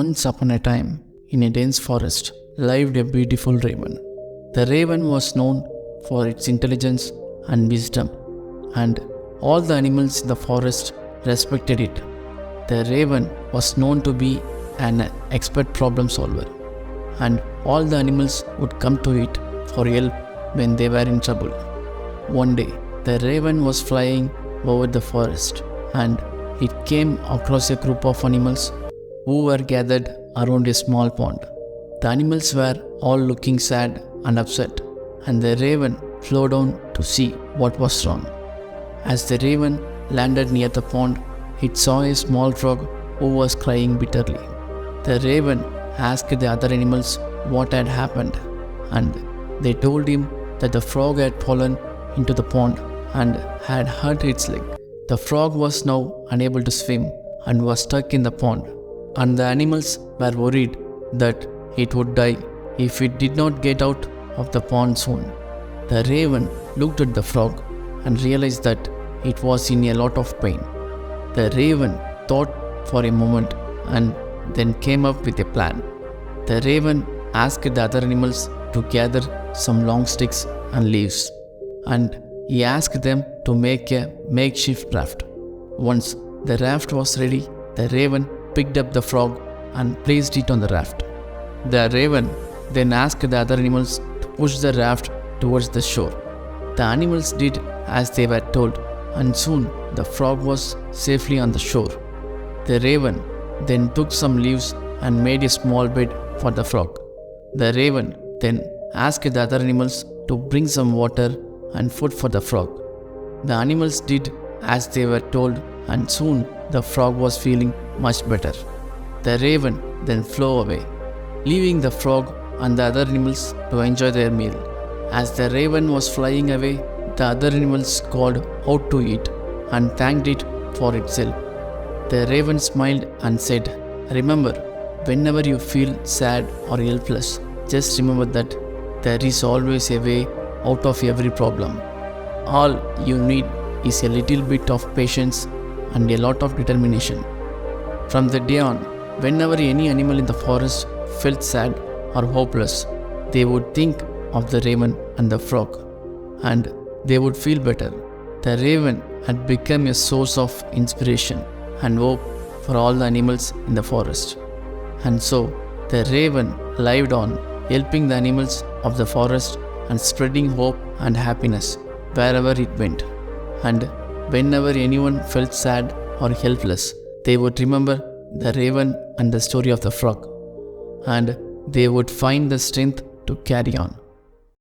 Once upon a time, in a dense forest, lived a beautiful raven. The raven was known for its intelligence and wisdom, and all the animals in the forest respected it. The raven was known to be an expert problem solver, and all the animals would come to it for help when they were in trouble. One day, the raven was flying over the forest, and it came across a group of animals who were gathered around a small pond. The animals were all looking sad and upset, and the raven flew down to see what was wrong. As the raven landed near the pond, it saw a small frog who was crying bitterly. The raven asked the other animals what had happened, and they told him that the frog had fallen into the pond and had hurt its leg. The frog was now unable to swim and was stuck in the pond, and the animals were worried that it would die if it did not get out of the pond soon. The raven looked at the frog and realized that it was in a lot of pain. The raven thought for a moment and then came up with a plan. The raven asked the other animals to gather some long sticks and leaves, and he asked them to make a makeshift raft. Once the raft was ready, the raven picked up the frog and placed it on the raft. The raven then asked the other animals to push the raft towards the shore. The animals did as they were told, and soon the frog was safely on the shore. The raven then took some leaves and made a small bed for the frog. The raven then asked the other animals to bring some water and food for the frog. The animals did as they were told, and soon the frog was feeling much better. The raven then flew away, leaving the frog and the other animals to enjoy their meal. As the raven was flying away, the other animals called out to it and thanked it for its help. The raven smiled and said, "Remember, whenever you feel sad or helpless, just remember that there is always a way out of every problem. All you need is a little bit of patience and a lot of determination." From that day on, whenever any animal in the forest felt sad or hopeless, they would think of the raven and the frog, and they would feel better. The raven had become a source of inspiration and hope for all the animals in the forest. And so, the raven lived on, helping the animals of the forest and spreading hope and happiness wherever it went. And whenever anyone felt sad or helpless, they would remember the raven and the story of the frog, and they would find the strength to carry on.